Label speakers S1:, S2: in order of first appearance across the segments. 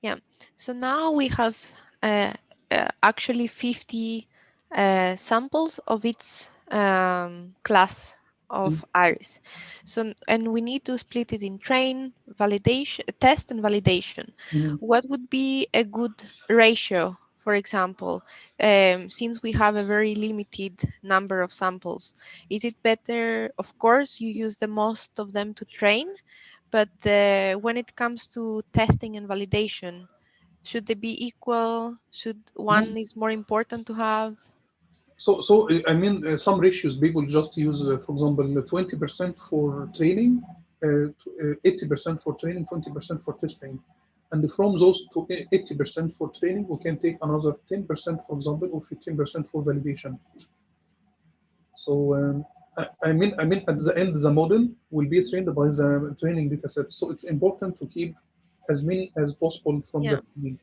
S1: Yeah. So now we have actually 50 samples of its class
S2: Mm,
S1: of iris. So, and we need to split it in train, validation, test, and validation.
S2: mhm.
S1: What would be a good ratio, for example, since we have a very limited number of samples? Is it better, of course, you use the most of them to train, but when it comes to testing and validation, should they be equal? Should
S2: No.
S1: one is more important to have?
S2: I mean, some ratios people just use, for example, 20% for training, 80% for training, 20% for testing. And from those 80% for training, we can take another 10%, for example, or 15% for validation. So I mean, at the end, the model will be trained by the training data set. So it's important to keep as many as possible from
S1: Yeah,
S2: the training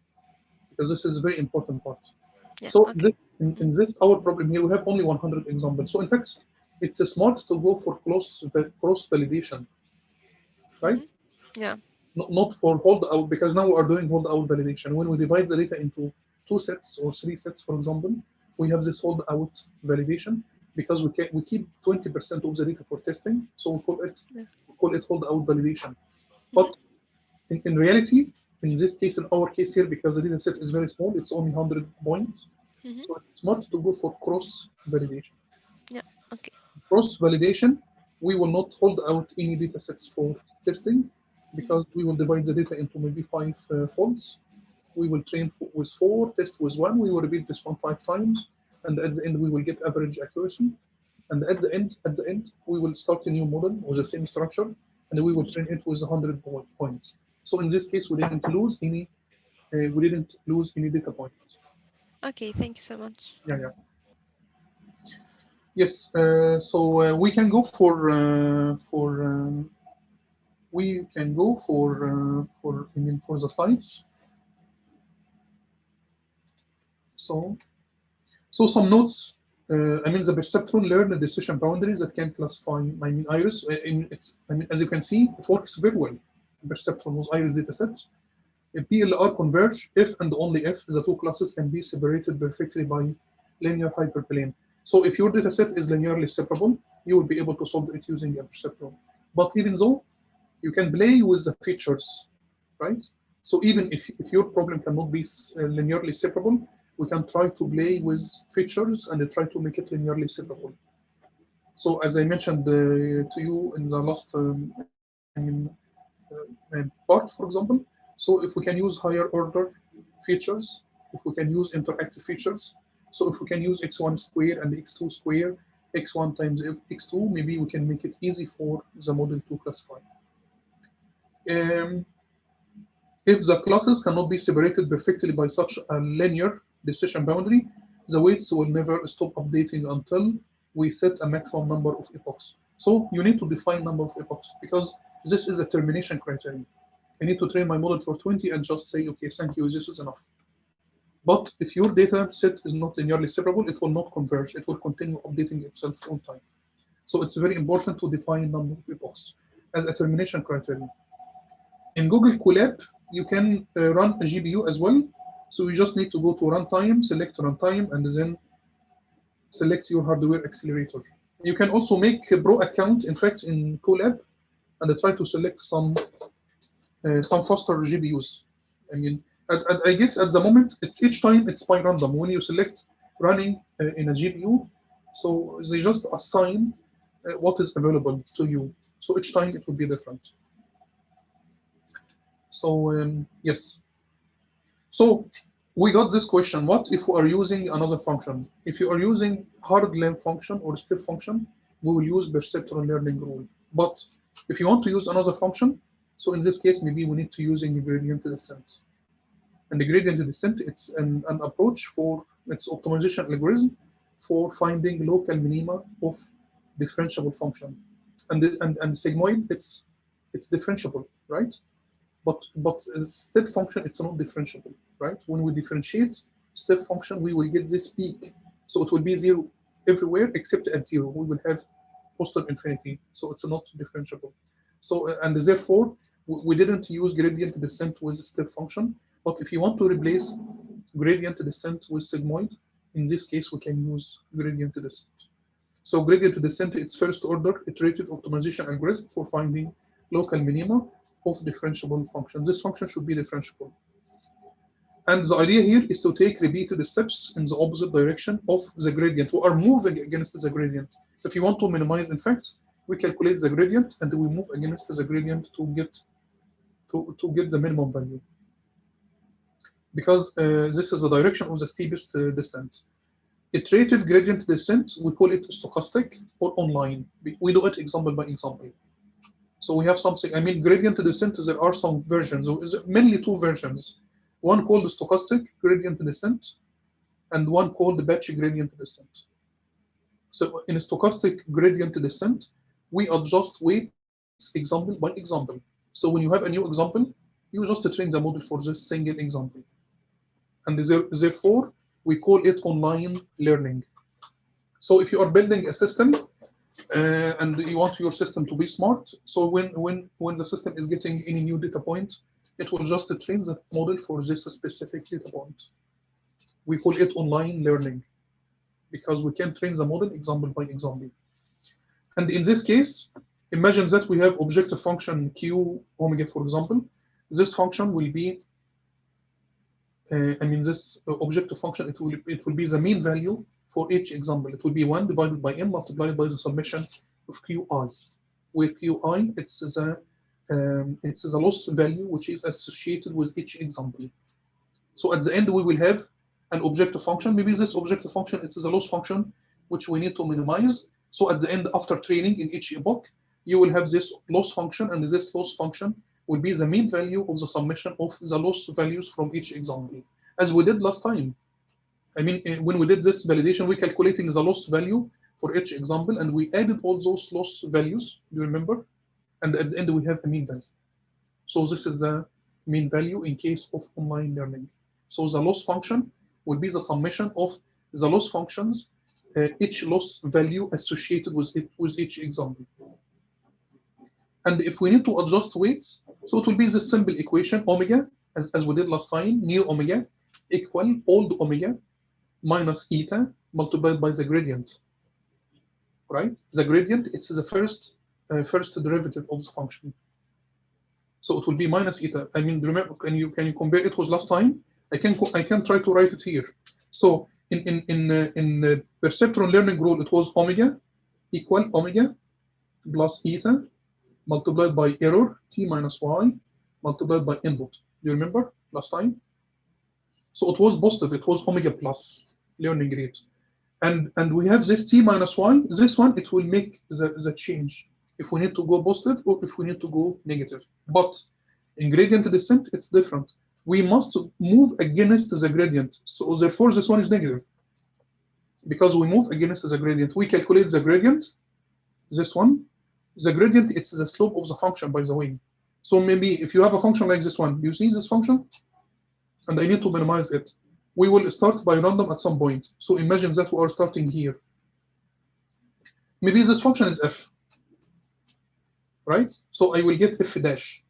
S2: because this is a very important part.
S1: yeah,
S2: So
S1: okay.
S2: in this our problem here, we have only 100 examples. So in fact, it's smart to go for cross validation, right?
S1: Mm-hmm. Yeah.
S2: Not for hold out because now we are doing hold out validation. When we divide the data into two sets or three sets, for example, we have this hold out validation because we keep 20% of the data for testing. So
S1: Yeah.
S2: we call it hold out validation.
S1: Mm-hmm.
S2: But in reality, in this case, in our case here, because the data set is very small, it's only 100 points.
S1: Mm-hmm.
S2: So it's smart to go for cross validation.
S1: Yeah. Okay.
S2: Cross validation, we will not hold out any data sets for testing
S1: Mm-hmm.
S2: because we will divide the data into maybe five folds. We will train with four, test with one. We will repeat this one 5 times, and at the end we will get average accuracy. And at the end, we will start a new model with the same structure, and we will train it with 100 points. So in this case, we didn't lose any data points.
S1: Okay. Thank you so much.
S2: Yeah, yeah. Yes. So we can go for I mean for the slides. So some notes. I mean the perceptron learn the decision boundaries that can classify. I mean iris. As you can see, it works very well. Perceptron was iris dataset. A PLR converge if and only if the two classes can be separated perfectly by linear hyperplane. So if your dataset is linearly separable, you will be able to solve it using a perceptron. But even though you can play with the features, right? So even if your problem cannot be linearly separable, we can try to play with features and try to make it linearly separable. So as I mentioned to you in the last, part, for example, so if we can use higher order features, if we can use interactive features, so if we can use x1 square and x2 square, x1 times x2, maybe we can make it easy for the model to classify. Um, If the classes cannot be separated perfectly by such a linear decision boundary, the weights will never stop updating until we set a maximum number of epochs. So you need to define number of epochs because this is a termination criteria. I need to train my model for 20 and just say, okay, thank you, this is enough. But if your data set is not linearly separable, it will not converge. It will continue updating itself on time. So it's very important to define number of epochs as a termination criteria. In Google Colab, you can run a GPU as well. So you just need to go to runtime, select runtime, and then select your hardware accelerator. You can also make a pro account, in fact, in Colab, and try to select some faster GPUs. I mean, I guess at the moment, it's each time it's by random. When you select running in a GPU, so they just assign what is available to you. So each time it will be different. So yes. So we got this question, what if we are using another function? If you are using hard lamp function or step function, we will use perceptron learning rule. But if you want to use another function, so in this case, maybe we need to use a gradient descent. And the gradient descent, it's an approach for its optimization algorithm for finding local minima of differentiable function. And sigmoid, it's differentiable, right? But step function it's not differentiable, right? When we differentiate step function, we will get this peak, so it will be zero everywhere except at zero. We will have positive infinity, so it's not differentiable. So and therefore we didn't use gradient descent with step function. But if you want to replace gradient descent with sigmoid, in this case, we can use gradient descent. So gradient descent is first order iterative optimization algorithm for finding local minima of differentiable functions. This function should be differentiable. And the idea here is to take repeated steps in the opposite direction of the gradient. We are moving against the gradient. If you want to minimize, in fact, we calculate the gradient and we move against the gradient to get the minimum value. Because this is the direction of the steepest descent. Iterative gradient descent, we call it stochastic or online. We do it example by example. So we have something, I mean, gradient descent, there are some versions, mainly two versions. One called stochastic gradient descent and one called batch gradient descent. So in stochastic gradient descent, we adjust weights example by example. So when you have a new example, you just train the model for this single example. And therefore, we call it online learning. So if you are building a system and you want your system to be smart, so when the system is getting any new data point, it will just train the model for this specific data point. We call it online learning because we can train the model example by example. And in this case, imagine that we have objective function q omega, for example. This function will be, this objective function, it will be the mean value for each example. It will be 1 divided by n multiplied by the summation of qi, where qi it's the loss value which is associated with each example. So at the end we will have an objective function. Maybe this objective function is the loss function which we need to minimize. So at the end, after training in each epoch, you will have this loss function, and this loss function will be the mean value of the summation of the loss values from each example, as we did last time. I mean, when we did this validation, we're calculating the loss value for each example, and we added all those loss values, you remember? And at the end, we have a mean value. So this is the mean value in case of online learning. So the loss function will be the summation of the loss functions, each loss value associated with each example. And if we need to adjust weights, so it will be this simple equation, omega, as we did last time, new omega equal old omega minus eta multiplied by the gradient, right? The gradient, it's the first derivative of the function. So it will be minus eta. I mean, remember, can you compare it with last time? I can try to write it here. So in perceptron learning rule, it was omega equal omega plus eta multiplied by error t minus y multiplied by input. Do you remember last time? So it was positive. It was omega plus learning rate, and we have this t minus y. This one, it will make the change if we need to go positive or if we need to go negative. But in gradient descent, it's different. We must move against the gradient. So therefore, this one is negative because we move against the gradient. We calculate the gradient. This one, the gradient, it's the slope of the function, by the way. So maybe if you have a function like this one, you see this function, and I need to minimize it. We will start by random at some point. So imagine that we are starting here. Maybe this function is f, right? So I will get f dash,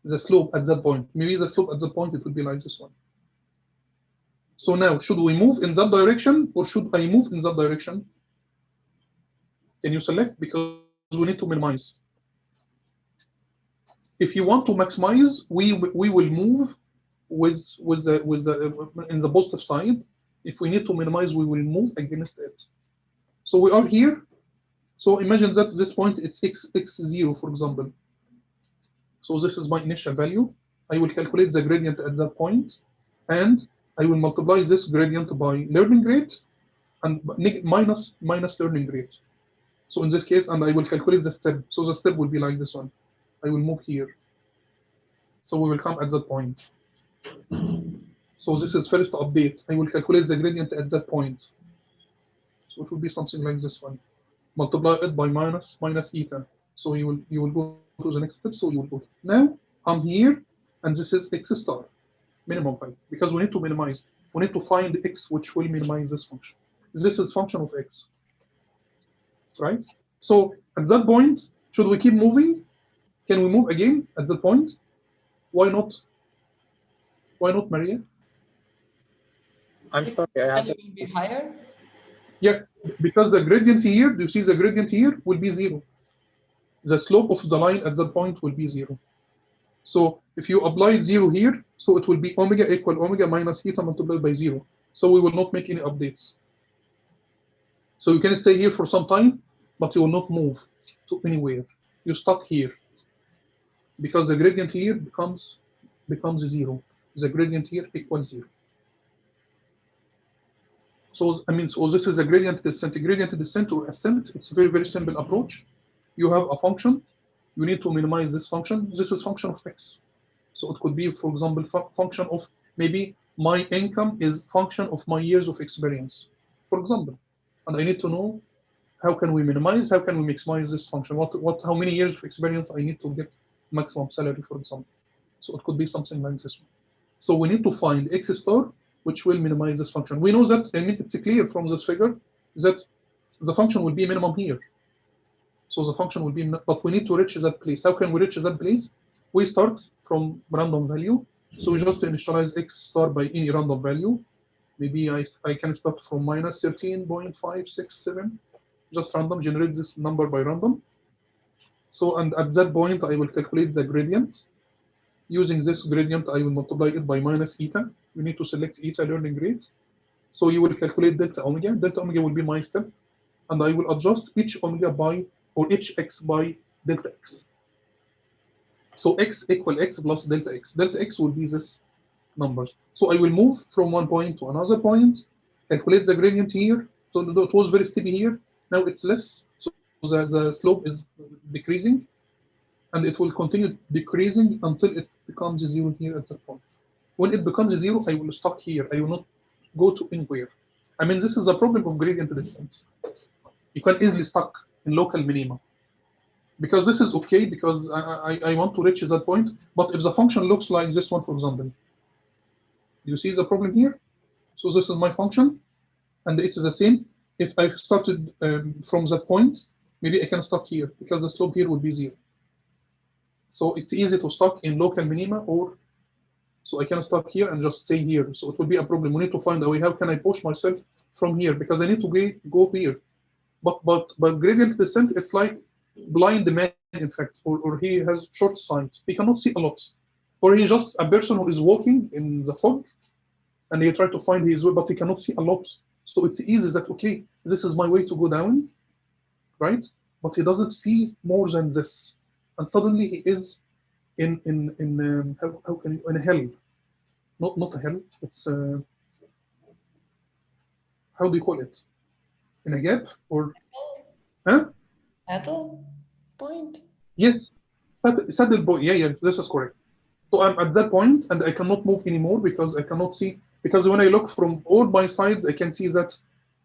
S2: the slope at that point. Maybe the slope at that point, it will be like this one. So now, should we move in that direction or should I move in that direction? Can you select? Because we need to minimize. If you want to maximize, we will move in the positive side. If we need to minimize, we will move against it. So we are here. So imagine that at this point it's x0, for example. So this is my initial value. I will calculate the gradient at that point, and I will multiply this gradient by learning rate and minus learning rate. So in this case, and I will calculate the step. So the step will be like this one. I will move here. So we will come at that point. So this is first update. I will calculate the gradient at that point. So it will be something like this one. Multiply it by minus eta. So you will go to the next step. So you will go. Now I'm here, and this is x star, minimum value, because we need to minimize. We need to find x which will minimize this function. This is function of x, right? So at that point, should we keep moving? Can we move again at that point? Why not? Why not, Maria?
S3: I'm sorry, I have
S4: Value will be higher.
S2: Yeah, because the gradient here, do you see the gradient here will be 0. The slope of the line at that point will be 0. So if you apply 0 here, so it will be omega equal omega minus theta multiplied by 0. So we will not make any updates. So you can stay here for some time, but you will not move to anywhere. You're stuck here because the gradient here becomes 0. The gradient here equals 0. So I mean, so this is a gradient descent. Gradient descent or ascent. It's a very, very simple approach. You have a function. You need to minimize this function. This is function of x. So it could be, for example, function of maybe my income is function of my years of experience, for example. And I need to know how can we minimize, how can we maximize this function? How many years of experience I need to get maximum salary, for example. So it could be something like this one. So we need to find x star, which will minimize this function. We know that, I mean, it's clear from this figure that the function will be minimum here. So the function will be, but we need to reach that place. How can we reach that place? We start from random value. So we just initialize x star by any random value. Maybe I can start from minus 13.567, just random, generate this number by random. So, and at that point, I will calculate the gradient. Using this gradient, I will multiply it by minus eta. You need to select eta learning rate. So you will calculate delta omega. Delta omega will be my step. And I will adjust each omega by, or each x by delta x. So x equal x plus delta x. Delta x will be this numbers. So I will move from one point to another point, calculate the gradient here. So it was very steady here. Now it's less. So the slope is decreasing. And it will continue decreasing until it becomes 0 here at that point. When it becomes 0, I will stop here. I will not go to anywhere. I mean, this is a problem of gradient descent. You can easily stuck in local minima. Because this is okay, because I want to reach that point. But if the function looks like this one, for example, you see the problem here? So this is my function, and it is the same. If I started from that point, maybe I can stop here, because the slope here would be 0. So it's easy to stop in local minima, or so I can stop here and just stay here. So it will be a problem. We need to find a way. How can I push myself from here? Because I need to go here. But gradient descent, it's like blind man, in fact, or he has short sight. He cannot see a lot. Or he's just a person who is walking in the fog, and he try to find his way, but he cannot see a lot. So it's easy that, okay, this is my way to go down, right? But he doesn't see more than this. And suddenly he is in how can you, in a hell, not a hell. It's how do you call it? In a gap or huh?
S4: Saddle point.
S2: Yes, saddle point. Yeah, this is correct. So I'm at that point and I cannot move anymore because I cannot see. Because when I look from all my sides, I can see that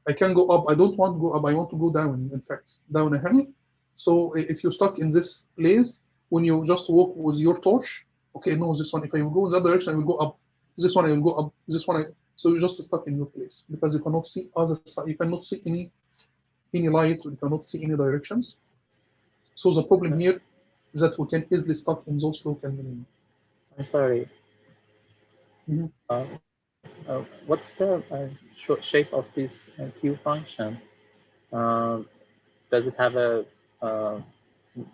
S2: I can go up. I don't want to go up. I want to go down. In fact, down a hill. So if you're stuck in this place, when you just walk with your torch, okay, no, this one, if I will go in that direction, I will go up. This one, I will go up. This one, so you're just stuck in your place because you cannot see other side. You cannot see any light. You cannot see any directions. So the problem here is that we can easily stuck in those local minima.
S3: I'm sorry.
S2: Mm-hmm.
S3: What's the shape of this Q function? Does it have a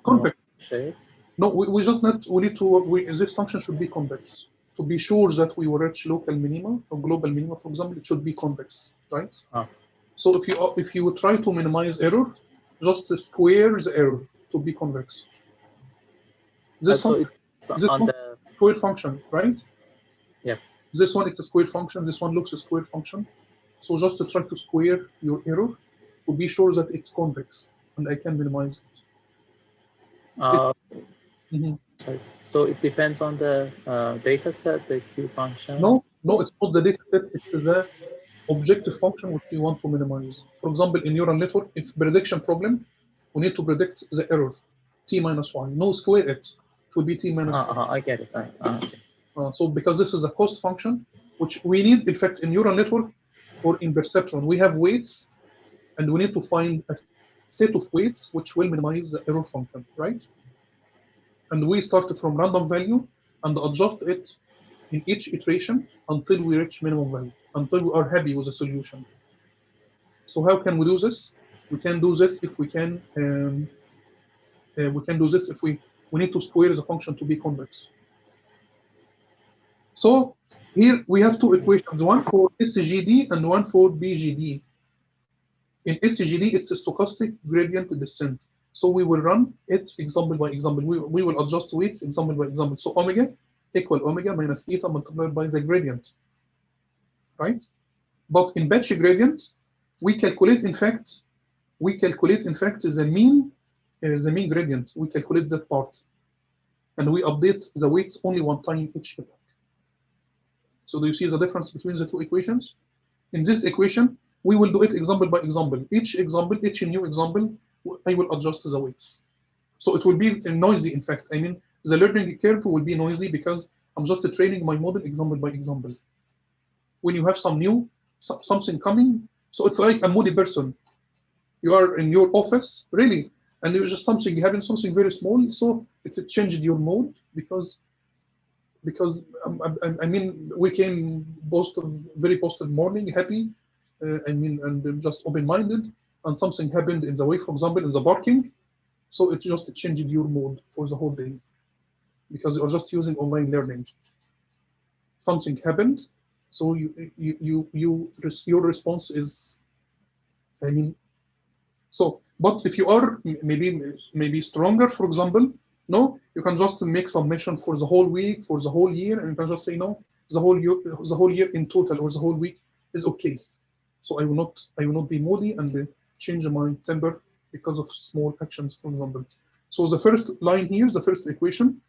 S2: convex
S3: shape?
S2: No, we just need to. This function should be convex to be sure that we will reach local minima or global minima. For example, it should be convex, right? So if you try to minimize error, just square the error to be convex. This one, square function, right?
S3: Yeah.
S2: This one, it's a square function. This one looks a square function. So just to try to square your error to be sure that it's convex, and I can minimize it.
S3: So it depends on the data set, the Q function?
S2: No, it's not the data set. It's the objective function which we want to minimize. For example, in neural network, if prediction problem, we need to predict the error, t minus 1. No, square it. It will be t minus 1.
S3: I get it. Okay.
S2: So because this is a cost function, which we need, in fact, in neural network or in perceptron, we have weights, and we need to find a set of weights which will minimize the error function, right? And we started from random value and adjust it in each iteration until we reach minimum value, until we are happy with the solution. So how can we do this? We can do this if we can do this if we need to square the function to be convex. So here we have two equations, one for SGD and one for BGD. In SGD, it's a stochastic gradient descent. So we will run it example by example. We will adjust weights example by example. So omega equal omega minus eta multiplied by the gradient, right? But in batch gradient, we calculate in fact the mean gradient. We calculate that part, and we update the weights only one time each epoch. So do you see the difference between the two equations? In this equation, we will do it example by example. Each new example, I will adjust the weights. So it will be noisy, in fact. I mean, the learning curve will be noisy because I'm just training my model example by example. When you have something coming, so it's like a moody person. You are in your office, really, and there's just something very small, so it changed your mood because I mean, we came very positive morning, happy, and just open-minded, and something happened in the way, for example, in the parking, so it just changed your mood for the whole day because you're just using online learning. Something happened, so your response is, I mean, so. But if you are maybe stronger, for example, no, you can just make summation for the whole week, for the whole year, and you can just say no, the whole year in total or the whole week is okay. So I will not be moody and change my temper because of small actions, for example. So the first line here, the first equation,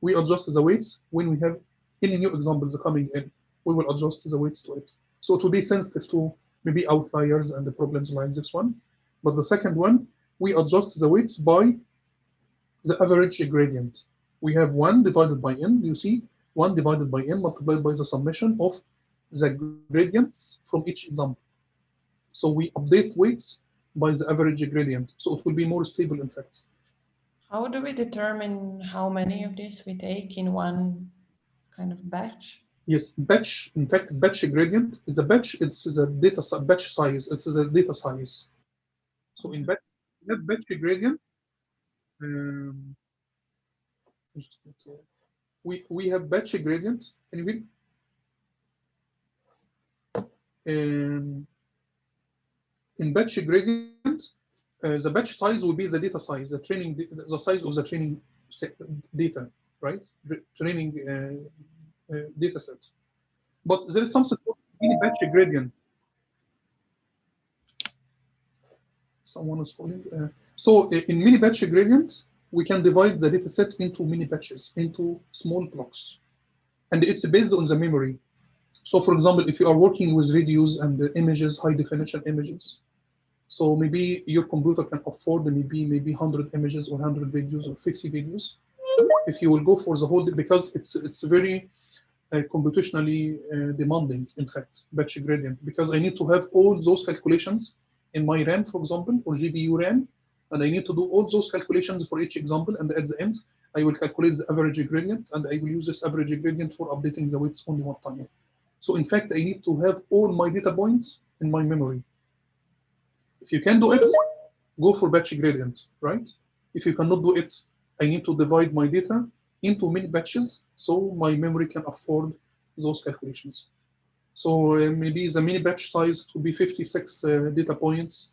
S2: we adjust the weights when we have any new examples coming in. We will adjust the weights to it. So it will be sensitive to maybe outliers and the problems like this one. But the second one, we adjust the weights by the average gradient. We have 1 divided by n. You see, 1 divided by n multiplied by the summation of the gradients from each example. So we update weights by the average gradient. So it will be more stable, in fact.
S4: How do we determine how many of these we take in one kind of batch?
S2: Yes, batch. In fact, batch gradient is a batch. It's the batch size. It's the data size. So in batch, we have batch gradient. We have batch gradient, and in batch gradient, the batch size will be the data size, the size of the training data, right? Training data set. But there is something called mini batch gradient. Someone is falling. So in mini batch gradient, we can divide the data set into mini batches, into small blocks, and it's based on the memory. So, for example, if you are working with videos and images, high definition images, so maybe your computer can afford maybe 100 images or 100 videos or 50 videos. If you will go for the whole, because it's very computationally demanding, in fact, batch gradient, because I need to have all those calculations in my RAM, for example, or GPU RAM, and I need to do all those calculations for each example, and at the end, I will calculate the average gradient, and I will use this average gradient for updating the weights only one time. So in fact, I need to have all my data points in my memory. If you can do it, go for batch gradient, right? If you cannot do it, I need to divide my data into many batches so my memory can afford those calculations. So maybe the mini batch size will be 56 data points,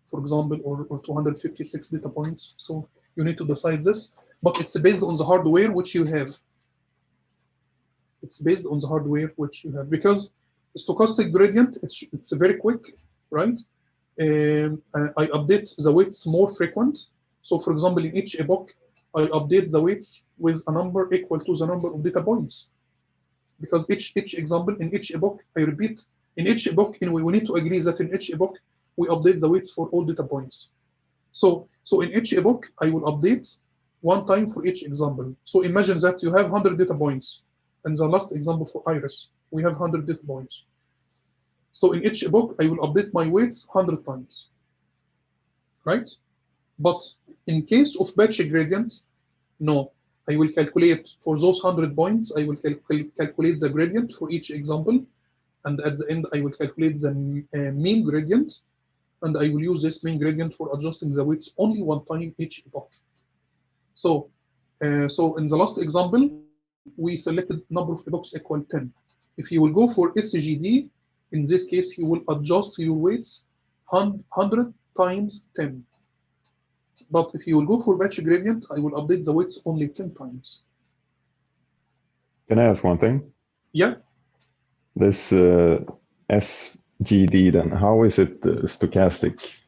S2: for example, or 256 data points. So you need to decide this, but it's based on the hardware which you have. It's based on the hardware which you have, because the stochastic gradient, it's very quick, right? I update the weights more frequent. So for example, in each epoch, I update the weights with a number equal to the number of data points. Because each example, in each epoch, I repeat, in each epoch, we need to agree that in each epoch, we update the weights for all data points. So in each epoch, I will update one time for each example. So imagine that you have 100 data points. And the last example for Iris, we have 100 data points. So in each epoch, I will update my weights 100 times, right? But in case of batch gradient, no, I will calculate for those 100 points, I will calculate the gradient for each example. And at the end, I will calculate the mean gradient. And I will use this mean gradient for adjusting the weights only one time each epoch. So in the last example, we selected number of epochs equal 10. If you will go for SGD, in this case, you will adjust your weights 100 times 10. But if you will go for batch gradient, I will update the weights only 10 times.
S5: Can I ask one thing?
S2: Yeah.
S5: This SGD then, how is it
S2: Yes,
S5: stochastic?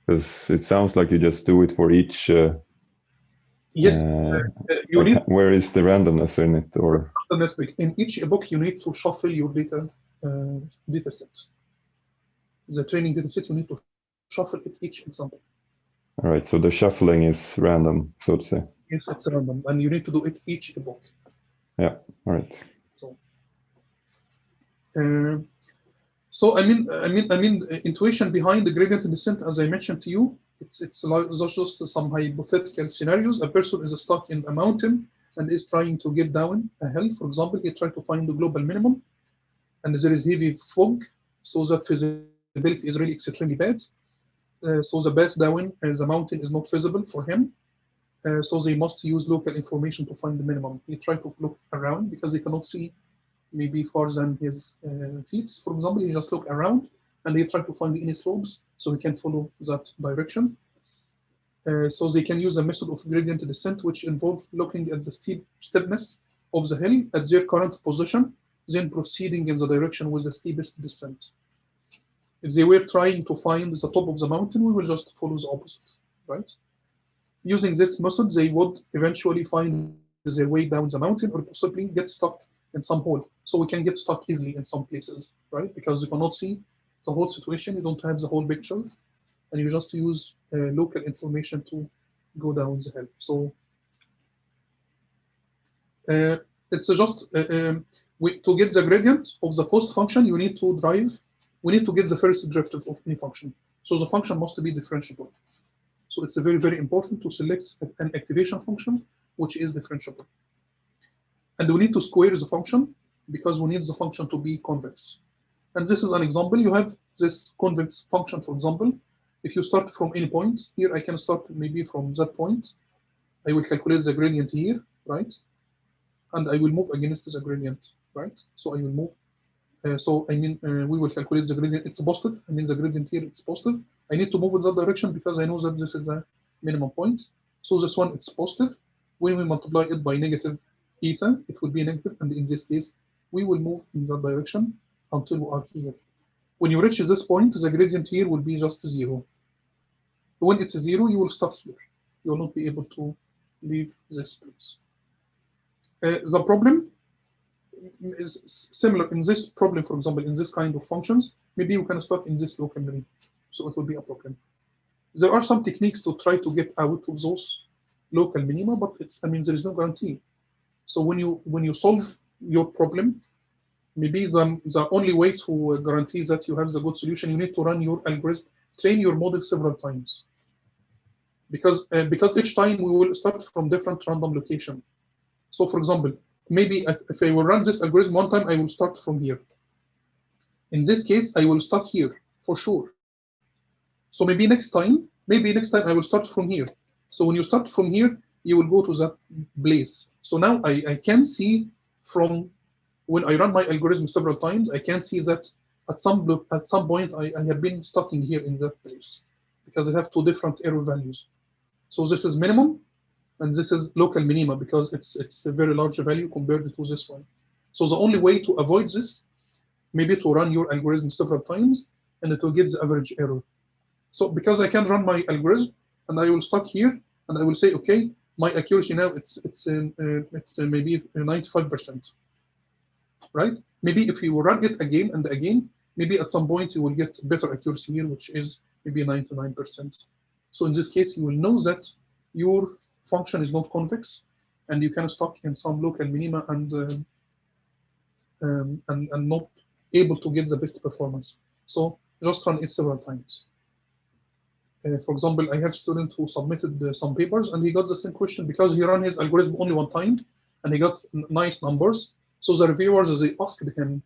S5: Because it sounds like you just do it for each.
S2: you need.
S5: Where is the randomness in it, or?
S2: In each epoch, you need to shuffle your data set. The training data set, you need to shuffle it each example.
S5: All right, so the shuffling is random, so to say.
S2: Yes, it's random, and you need to do it each epoch.
S5: Yeah. All right.
S2: So I mean, intuition behind the gradient descent, as I mentioned to you, it's just some hypothetical scenarios. A person is stuck in a mountain and is trying to get down a hill. For example, he tried to find the global minimum, and there is heavy fog, so that visibility is really extremely bad. So the path down the mountain is not visible for him. So they must use local information to find the minimum. He tried to look around because he cannot see maybe far than his feet. For example, he just look around and he try to find any slopes so he can follow that direction. So they can use a method of gradient descent, which involves looking at the steepness of the hill at their current position, then proceeding in the direction with the steepest descent. If they were trying to find the top of the mountain, we will just follow the opposite, right? Using this method, they would eventually find their way down the mountain or possibly get stuck in some hole. So we can get stuck easily in some places, right? Because you cannot see the whole situation, you don't have the whole picture, and you just use local information to go down the hill. So it's just to get the gradient of the cost function, you need to we need to get the first derivative of any function. So the function must be differentiable. So it's very, very important to select an activation function which is differentiable. And we need to square the function because we need the function to be convex. And this is an example. You have this convex function, for example. If you start from any point, here I can start maybe from that point. I will calculate the gradient here, right? And I will move against the gradient, right? So I will move. We will calculate the gradient. It's positive. I mean, the gradient here, it's positive. I need to move in that direction because I know that this is the minimum point. So this one, it's positive. When we multiply it by negative eta, it will be negative. And in this case, we will move in that direction until we are here. When you reach this point, the gradient here will be just 0. When it's 0, you will stop here. You will not be able to leave this place. The problem is similar in this problem, for example, in this kind of functions, maybe you can start in this local minimum. So it will be a problem. There are some techniques to try to get out of those local minima, but there is no guarantee. So when you solve your problem, maybe the only way to guarantee that you have the good solution, you need to run your algorithm, train your model several times. Because each time we will start from different random location. So for example, maybe if I will run this algorithm one time, I will start from here. In this case, I will start here for sure. So maybe next time I will start from here. So when you start from here, you will go to that place. So now I can see from when I run my algorithm several times, I can see that at some point I have been stuck in here in that place because I have two different error values. So this is minimum, and this is local minima because it's a very large value compared to this one. So the only way to avoid this, maybe to run your algorithm several times and to get the average error. So because I can run my algorithm and I will start here and I will say, okay, my accuracy now it's maybe 95%, right? Maybe if you run it again and again, maybe at some point you will get better accuracy here, which is maybe 99%. So in this case, you will know that your function is not convex, and you can stuck in some local minima and not able to get the best performance. So just run it several times. For example, I have a student who submitted some papers and he got the same question because he ran his algorithm only one time and he got nice numbers. So the reviewers, they asked him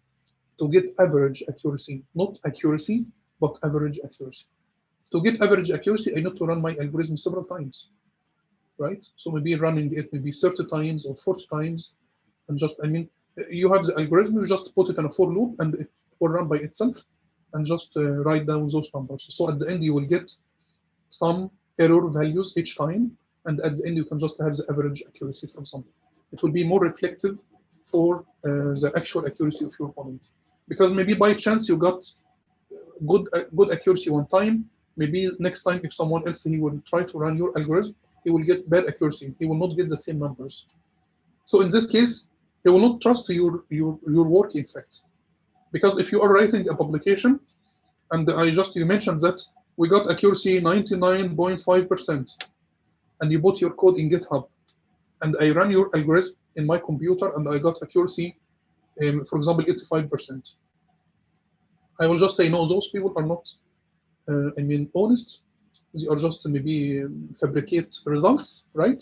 S2: to get average accuracy, not accuracy, but average accuracy. To get average accuracy, I need to run my algorithm several times, right? So maybe running it maybe 30 times or 40 times, and just, I mean, you have the algorithm, you just put it in a for loop and it will run by itself and just write down those numbers. So at the end, you will get some error values each time, and at the end, you can just have the average accuracy from something. It will be more reflective for the actual accuracy of your model. Because maybe by chance you got good accuracy one time, maybe next time if someone else he will try to run your algorithm, he will get bad accuracy. He will not get the same numbers. So in this case, he will not trust your work, in fact. Because if you are writing a publication, and you mentioned that we got accuracy 99.5%, and you put your code in GitHub, and I run your algorithm in my computer, and I got accuracy, for example, 85%. I will just say, no, those people are not, I mean, honest. They are just maybe fabricate results, right?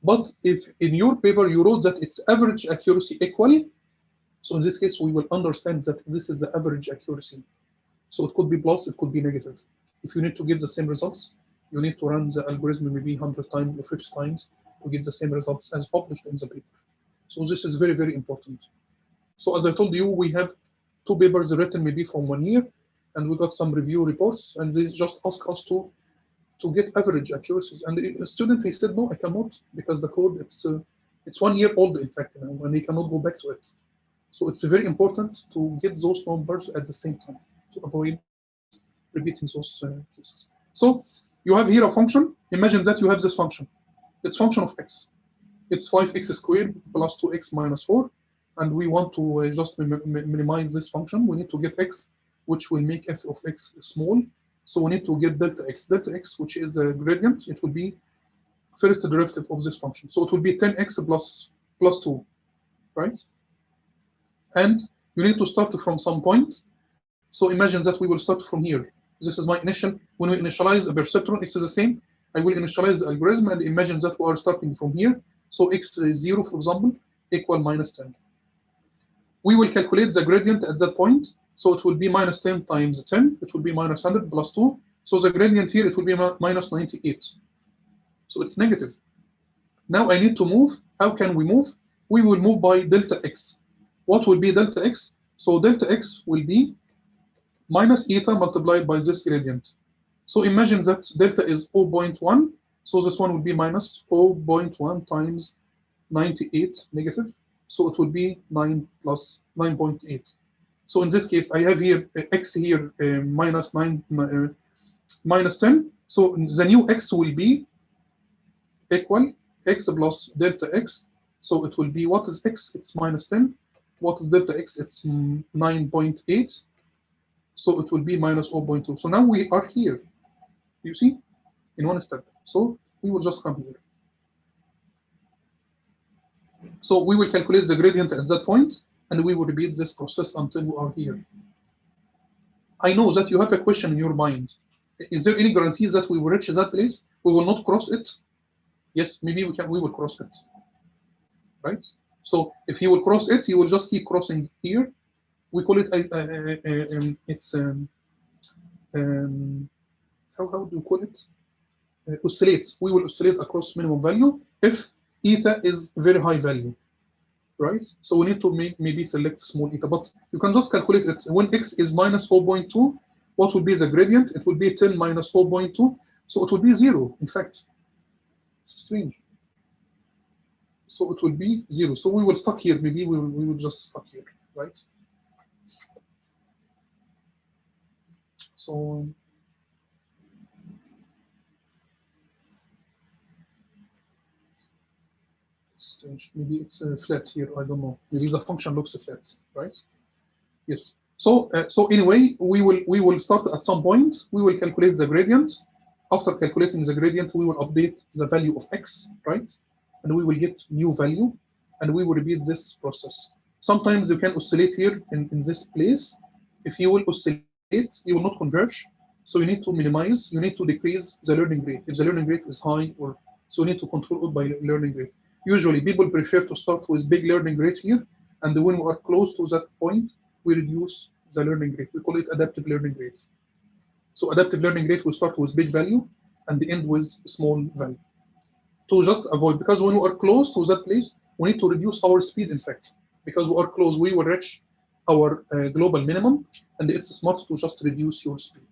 S2: But if in your paper you wrote that it's average accuracy equally, so in this case, we will understand that this is the average accuracy. So it could be plus, it could be negative. If you need to get the same results, you need to run the algorithm maybe 100 times or 50 times to get the same results as published in the paper. So this is very, very important. So as I told you, we have 2 papers written maybe from 1 year, and we got some review reports, and they just ask us to get average accuracies. And the student, he said, no, I cannot, because the code, it's 1 year old, in fact, and he cannot go back to it. So it's very important to get those numbers at the same time to avoid repeating those cases. So you have here a function. Imagine that you have this function. It's function of x. It's 5x squared plus 2x minus 4. And we want to just minimize this function. We need to get x, which will make f of x small. So we need to get delta x. Delta x, which is a gradient, it will be first derivative of this function. So it will be 10x plus 2, right? And you need to start from some point. So imagine that we will start from here. This is my initial. When we initialize a perceptron, it's the same. I will initialize the algorithm and imagine that we are starting from here. So x0, for example, equal minus 10. We will calculate the gradient at that point. So it will be minus 10 times 10. It will be minus 100 plus 2. So the gradient here, it will be minus 98. So it's negative. Now I need to move. How can we move? We will move by delta x. What will be delta x? So delta x will be minus eta multiplied by this gradient. So imagine that delta is 0.1. So this one will be minus 0.1 times 98 negative. So it will be 9 plus 9.8. So in this case, I have here x here minus 9 minus 10. So the new x will be equal x plus delta x. So it will be, what is x? It's minus 10. What is delta x? It's 9.8. So it will be minus 0.2. So now we are here, you see, in one step. So we will just come here. So we will calculate the gradient at that point, and we will repeat this process until we are here. I know that you have a question in your mind. Is there any guarantee that we will reach that place? We will not cross it? Yes, maybe we will cross it, right? So if he will cross it, he will just keep crossing here. We call it how do you call it? Oscillate. We will oscillate across minimum value if eta is very high value, right? So we need to maybe select small eta, but you can just calculate it. When x is minus 4.2, what will be the gradient? It will be 10 minus 4.2, so it will be 0. In fact, it's strange. So it will be 0. So we will stuck here. Maybe we will just stuck here, right? So it's strange. Maybe it's flat here. I don't know. Maybe the function looks flat, right? Yes. So so anyway, we will start at some point. We will calculate the gradient. After calculating the gradient, we will update the value of x, right? And we will get new value, and we will repeat this process. Sometimes you can oscillate here in this place. If you will oscillate, you will not converge. So you need to minimize, you need to decrease the learning rate. If the learning rate is high, or so you need to control it by learning rate. Usually people prefer to start with big learning rate here, and when we are close to that point, we reduce the learning rate. We call it adaptive learning rate. So adaptive learning rate will start with big value and end with small value. To just avoid, because when we are close to that place, we need to reduce our speed, in fact. Because we are close, we will reach our global minimum, and it's smart to just reduce your speed.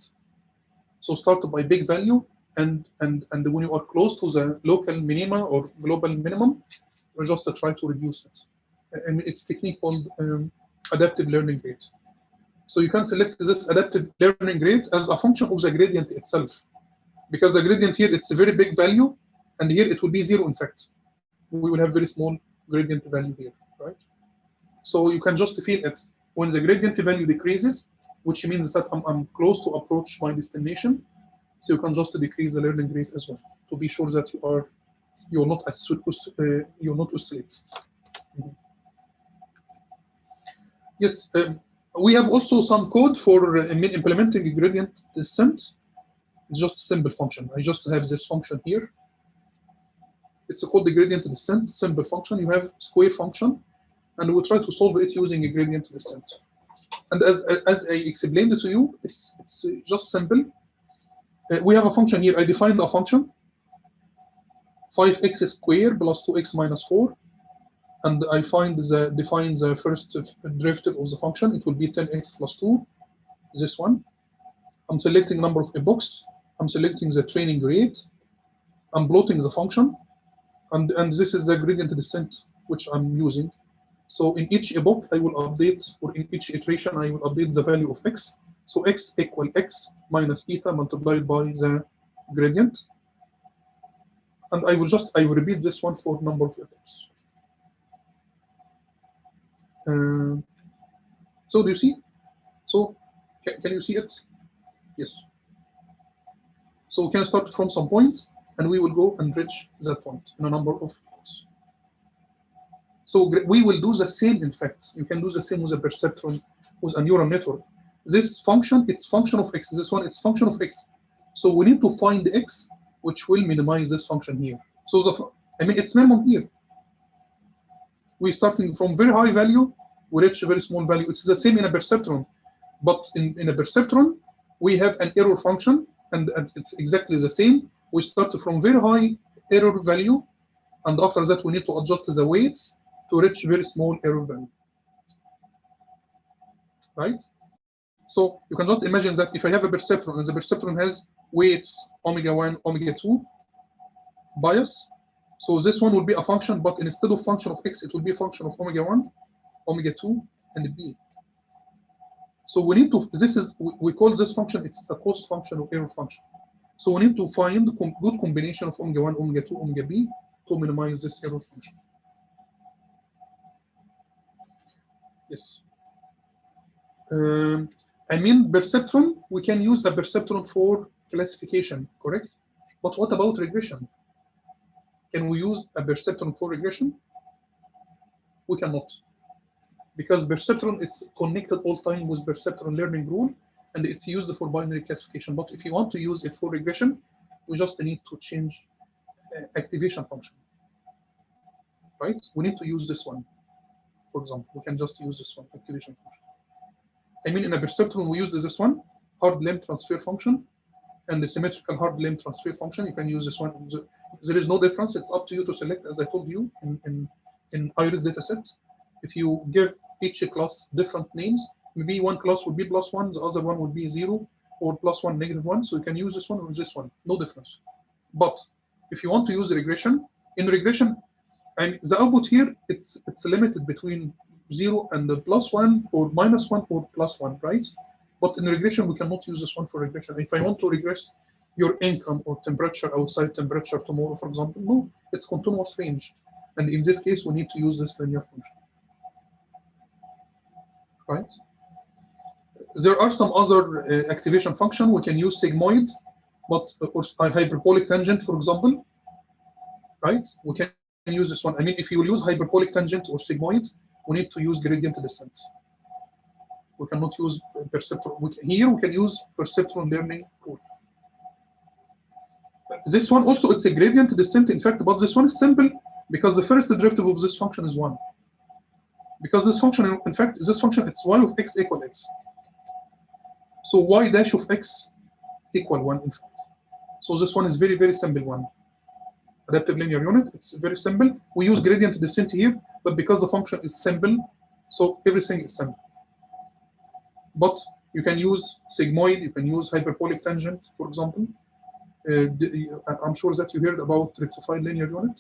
S2: So start by big value, and when you are close to the local minima or global minimum, we just try to reduce it. And it's technique called adaptive learning rate. So you can select this adaptive learning rate as a function of the gradient itself, because the gradient here, it's a very big value, and here it will be 0. In fact, we will have very small gradient value here, right? So you can just feel it when the gradient value decreases, which means that I'm close to approach my destination. So you can just decrease the learning rate as well to be sure that you're not oscillate. Yes, we have also some code for implementing gradient descent. It's just a simple function. I just have this function here. It's called the gradient descent simple function. You have square function, and we'll try to solve it using a gradient descent. And as I explained it to you, it's just simple. We have a function here. I defined a function 5x squared plus 2x minus 4, and I define the first derivative of the function. It will be 10x plus 2. This one. I'm selecting number of epochs. I'm selecting the training rate. I'm plotting the function, and this is the gradient descent which I'm using. So in each epoch, I will update, or in each iteration, I will update the value of x. So x equal x minus eta multiplied by the gradient. And I will repeat this one for number of epochs. So do you see? So can you see it? Yes. So we can start from some point, and we will go and reach that point in a number of epochs. So we will do the same. In fact, you can do the same with a perceptron, with a neural network. This function, it's function of x. This one, it's function of x. So we need to find x, which will minimize this function here. So it's minimum here. We're starting from very high value, we reach a very small value. It's the same in a perceptron, but in a perceptron, we have an error function, and it's exactly the same. We start from very high error value, and after that, we need to adjust the weights to reach very small error value, right? So you can just imagine that if I have a perceptron, and the perceptron has weights omega 1, omega 2 bias, so this one will be a function, but instead of function of x, it will be a function of omega 1, omega 2, and b. So we need to, we call this function, it's a cost function or error function. So we need to find good combination of omega 1, omega 2, omega b to minimize this error function. Yes. I mean, perceptron, we can use a perceptron for classification, correct? But what about regression? Can we use a perceptron for regression? We cannot. Because perceptron, it's connected all time with perceptron learning rule, and it's used for binary classification. But if you want to use it for regression, we just need to change activation function, right? We need to use this one. For example, we can just use this one, activation function. I mean, in a perceptron, we use this one, hard length transfer function, and the symmetrical hard length transfer function. You can use this one. There is no difference. It's up to you to select, as I told you in Iris dataset. If you give each class different names, maybe one class would be +1, the other one would be 0, or +1, -1. So you can use this one or this one, no difference. But if you want to use regression, in regression, and the output here, it's limited between 0 and the +1 or -1 or +1, right? But in regression, we cannot use this one for regression. If I want to regress your income or temperature, outside temperature tomorrow, for example, no, it's continuous range. And in this case, we need to use this linear function, right? There are some other activation function. We can use sigmoid, but of course, a hyperbolic tangent, for example, right? We can use this one. I mean, if you use hyperbolic tangent or sigmoid, we need to use gradient descent. We cannot use perceptron. Here we can use perceptron learning rule. This one also, it's a gradient descent, in fact, but this one is simple because the first derivative of this function is 1. Because this function, in fact, this function, it's y of x equal x. So y dash of x equal 1, in fact. So this one is very, very simple one. Adaptive linear unit, it's very simple. We use gradient descent here, but because the function is simple, so everything is simple. But you can use sigmoid, you can use hyperbolic tangent, for example. I'm sure that you heard about rectified linear unit.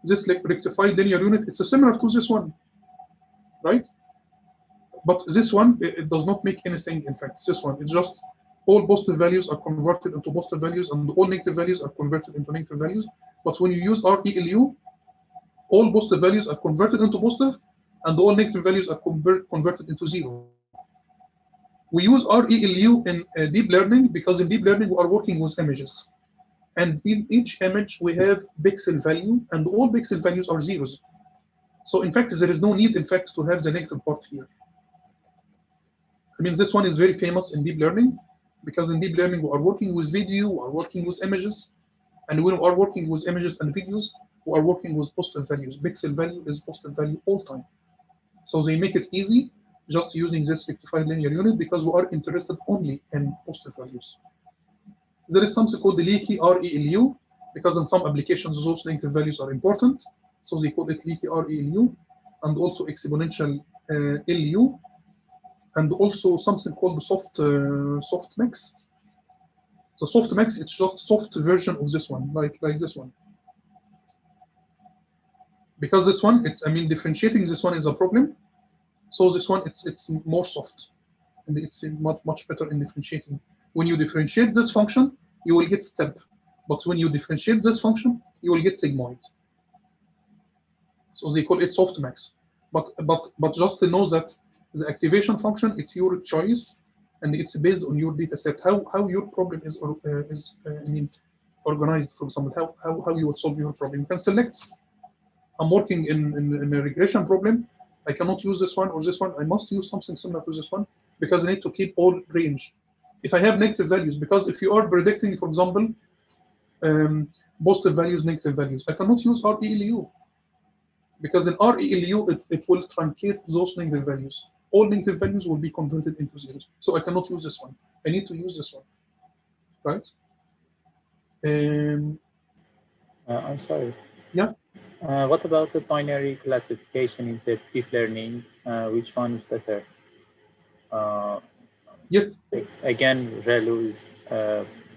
S2: This rectified linear unit, it's similar to this one, right? But this one, it does not make anything, in fact. This one, it's just all positive values are converted into positive values and all negative values are converted into negative values. But when you use ReLU, all positive values are converted into positive and all negative values are converted into 0. We use ReLU in deep learning because in deep learning we are working with images. And in each image we have pixel value and all pixel values are zeros. So in fact, there is no need, in fact, to have the negative part here. I mean, this one is very famous in deep learning because in deep learning we are working with video, we are working with images, and when we are working with images and videos, we are working with positive values. Pixel value is positive value all the time. So they make it easy just using this rectified linear unit because we are interested only in positive values. There is something called the leaky ReLU because in some applications those negative values are important. So they call it leaky ReLU and also exponential LU. And also something called the softmax. The softmax, it's just soft version of this one, like this one. Because this one, I mean, differentiating this one is a problem. So this one, it's more soft, and it's much better in differentiating. When you differentiate this function, you will get step, but when you differentiate this function, you will get sigmoid. So they call it softmax. But just to know that the activation function, it's your choice, and it's based on your data set. How your problem is I mean, organized. For example, how you would solve your problem. You can select. I'm working in a regression problem. I cannot use this one or this one. I must use something similar to this one because I need to keep all range. If I have negative values, because if you are predicting, for example, positive values, negative values, I cannot use ReLU because in ReLU it will truncate those negative values. All negative values will be converted into zeros. So I cannot use this one. I need to use this one, right?
S3: I'm sorry.
S2: Yeah.
S3: What about the binary classification in the deep learning? Which one is better?
S2: Yes.
S3: Again, ReLU is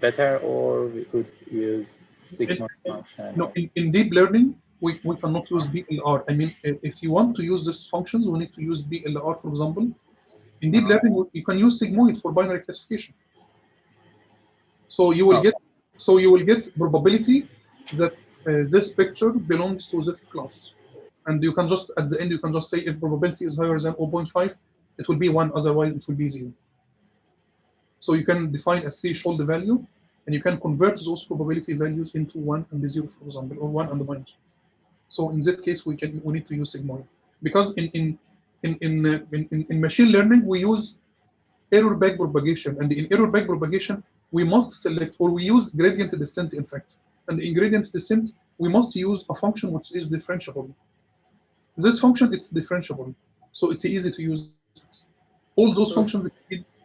S3: better, or we could use sigmoid function?
S2: No, in deep learning, we cannot use BLR. I mean, if you want to use these functions, we need to use BLR, for example. In deep learning, you can use sigmoid for binary classification. So you will get probability that this picture belongs to this class, and you can just at the end you can just say if probability is higher than 0.5, it will be 1. Otherwise, it will be 0. So you can define a threshold value, and you can convert those probability values into 1 and 0, for example, or 1 and minus. So in this case, we need to use sigmoid because in machine learning we use error backpropagation, and in error backpropagation we must select, or we use gradient descent, in fact. And in gradient descent, we must use a function which is differentiable. This function, it's differentiable, so it's easy to use. All those functions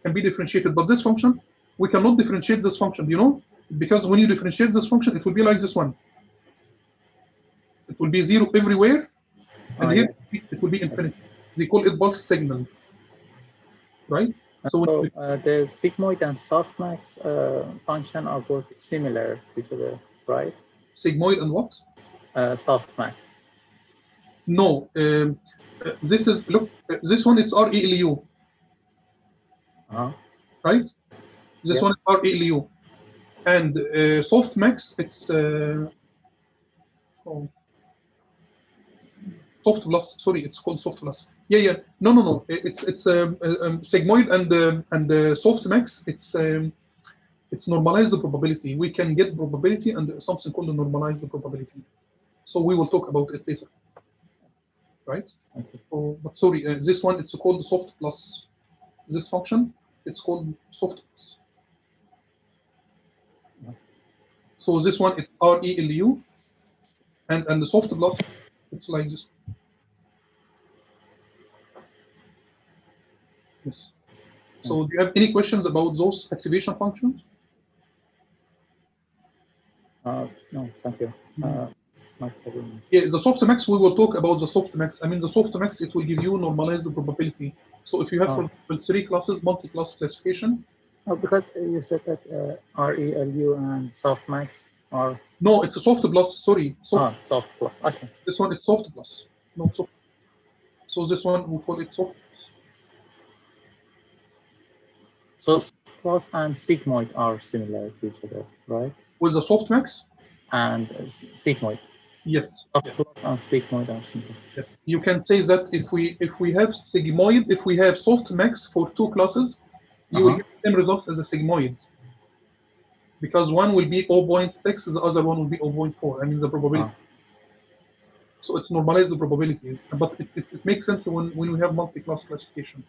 S2: can be differentiated, but this function, we cannot differentiate this function, you know, because when you differentiate this function, it will be like this one. It will be 0 everywhere, and here it will be infinite. They call it pulse signal, right?
S3: So the sigmoid and softmax function are both similar to each other, right?
S2: Sigmoid and what?
S3: Softmax.
S2: No, this is, look, this one it's ReLU. Right? This one is ReLU. And softmax, it's soft plus. Sorry, it's called soft plus. Yeah. No. It's sigmoid and softmax. It's normalized the probability. We can get probability and something called the normalized probability. So we will talk about it later. Right? Okay. So, but sorry, this one it's called soft plus. this function, it's called softmax. So this one is ReLU, and the soft plus, it's like this. Yes. So do you have any questions about those activation functions?
S3: No, thank you. My problem.
S2: Yeah, the softmax, we will talk about the softmax. I mean, the softmax, it will give you normalized probability. So if you have, for example, 3 classes, multi-class classification.
S3: Oh, because you said that ReLU and softmax are.
S2: No, it's a soft plus. Sorry,
S3: soft plus. Okay.
S2: This one it's soft plus, not soft. So this one we call it soft.
S3: So plus and sigmoid are similar to each other, right?
S2: With the softmax
S3: and sigmoid.
S2: Yes.
S3: Soft plus and sigmoid are similar.
S2: Yes. You can say that if we have sigmoid, if we have softmax for 2 classes, you will get the same results as a sigmoid. Because one will be 0.6, the other one will be 0.4. I mean the probability. So it's normalized the probability, but it makes sense when we have multi-class classification.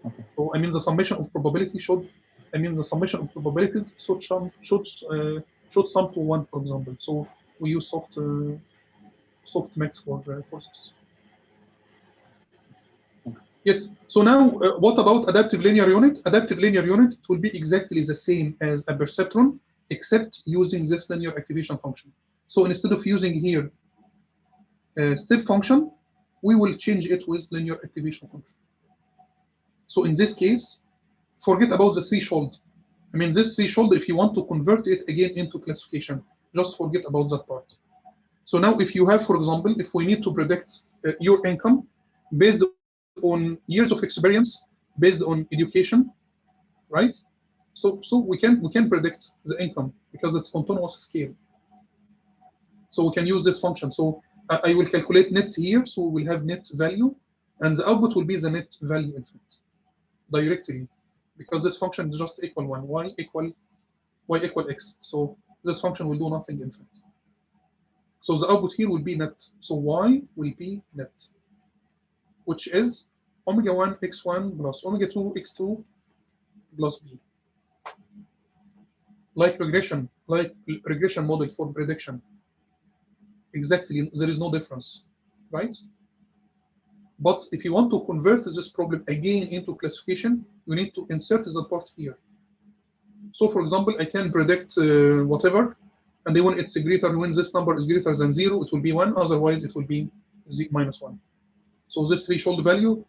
S3: Okay.
S2: So I mean the summation of probability should, the summation of probabilities should sum to 1, for example. So we use softmax for this. Yes. So now, what about adaptive linear unit? Adaptive linear unit will be exactly the same as a perceptron, except using this linear activation function. So instead of using here step function, we will change it with linear activation function. So in this case, forget about the threshold. I mean, this threshold, if you want to convert it again into classification, just forget about that part. So now if you have, for example, if we need to predict your income based on years of experience, based on education, right? So we can predict the income because it's continuous scale. So we can use this function. So I will calculate net here, so we will have net value, and the output will be the net value in fact, directly, because this function is just equal 1, y equal x. So this function will do nothing in fact. So the output here will be net. So y will be net, which is omega 1 x1 plus omega 2 x2 plus b. Like regression model for prediction. Exactly, there is no difference, right? But if you want to convert this problem again into classification, you need to insert the part here. So for example, I can predict whatever, and then when it's greater, when this number is greater than 0, it will be 1, otherwise it will be minus 1. So this threshold value,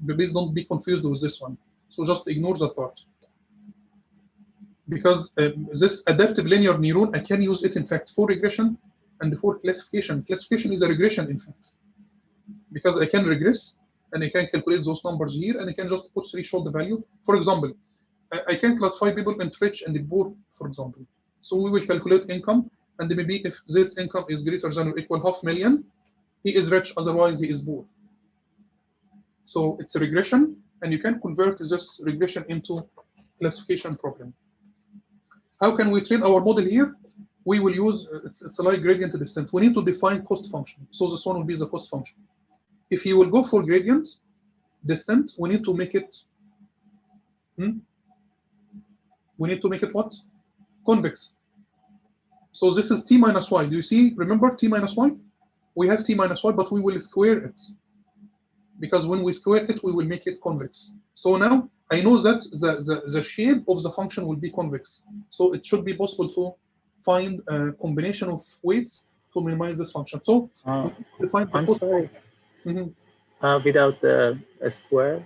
S2: please don't be confused with this one. So just ignore that part. Because this adaptive linear neuron, I can use it in fact for regression and for classification. Classification is a regression in fact. Because I can regress and I can calculate those numbers here and I can just put threshold value. For example, I can classify people into rich and poor, for example. So we will calculate income, and maybe if this income is greater than or equal 500,000, he is rich, otherwise he is poor. So it's a regression, and you can convert this regression into classification problem. How can we train our model here? We will use, it's like gradient descent. We need to define cost function. So this one will be the cost function. If you will go for gradient descent, we need to make it, we need to make it what? Convex. So this is t minus y. Do you see? Remember t minus y? We have t minus y, but we will square it. Because when we square it, we will make it convex. So now I know that the shape of the function will be convex. So it should be possible to find a combination of weights to minimize this function. So define the
S3: I'm sorry. Without a square,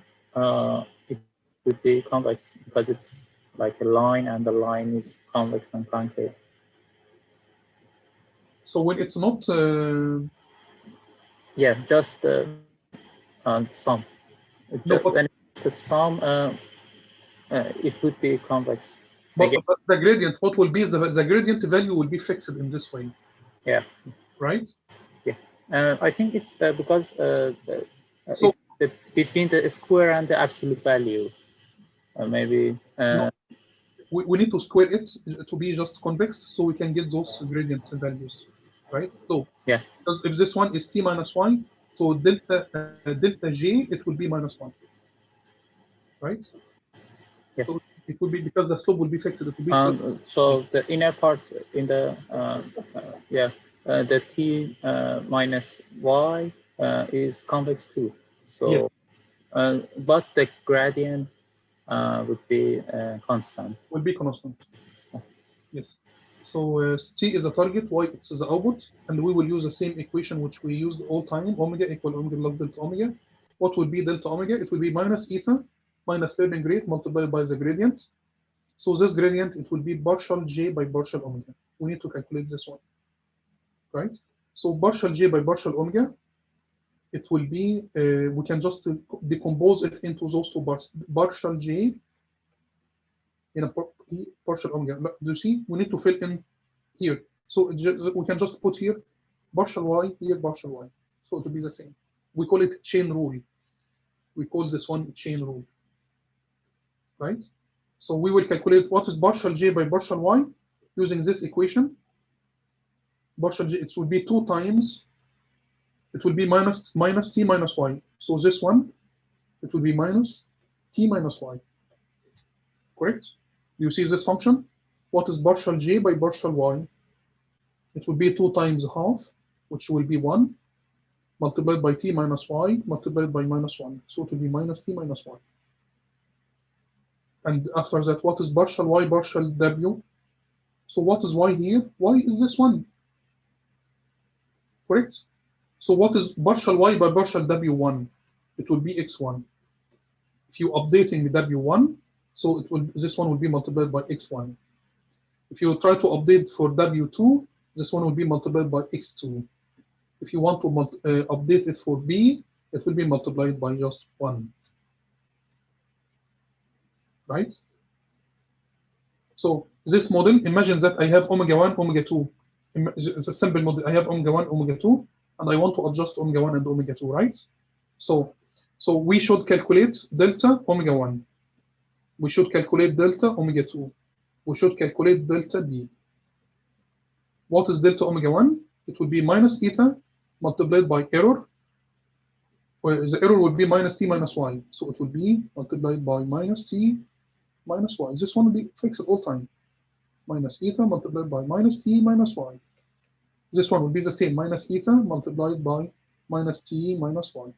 S3: it would be convex because it's like a line, and the line is convex and concave.
S2: So when it's not,
S3: yeah, just sum. When it's a sum, it would be convex.
S2: But the gradient, what will be the gradient value will be fixed in this way.
S3: Yeah.
S2: Right.
S3: Yeah. I think it's because so between the square and the absolute value, maybe.
S2: No. We need to square it to be just convex, so we can get those gradient values, right? So
S3: yeah,
S2: because if this one is t minus y, so delta j, it will be minus 1. right?
S3: Yeah.
S2: So it will be, because the slope will be fixed, it will be
S3: So the inner part in the the t minus y is convex too. So,
S2: yes.
S3: but the gradient would be constant.
S2: Will be constant. Yes. So t is a target, y it's the output, and we will use the same equation which we used all time: omega equal omega plus delta omega. What will be delta omega? It will be minus eta minus learning rate multiplied by the gradient. So this gradient, it will be partial j by partial omega. We need to calculate this one, right? So partial j by partial omega, it will be, we can just decompose it into those two parts. Partial j in a partial omega. Do you see? We need to fill in here. So we can just put here partial y, here partial y. So it will be the same. We call it chain rule. We call this one chain rule, right? So we will calculate what is partial j by partial y using this equation. Partial j, it will be 2 times, it will be minus t minus y. So this one, it will be minus t minus y. Correct? You see this function? What is partial j by partial y? It will be 2 times half, which will be 1, multiplied by t minus y, multiplied by minus 1. So it will be minus t minus y. And after that, what is partial y, partial w? So what is y here? Y is this one. Correct? So what is partial y by partial w1? It will be x1. If you updating w1, so it will, this one will be multiplied by x1. If you try to update for w2, this one will be multiplied by x2. If you want to update it for b, it will be multiplied by just 1. Right? So this model, imagine that I have omega 1, omega 2. It's a simple model. I have omega 1, omega 2, and I want to adjust omega 1 and omega 2, right? So we should calculate delta omega 1. We should calculate delta omega 2. We should calculate delta b. What is delta omega 1? It will be minus eta multiplied by error. Well, the error will be minus t minus y. So it will be multiplied by minus t minus y. This one will be fixed all time. Minus eta multiplied by minus t minus y. This one will be the same, minus eta multiplied by minus t minus y.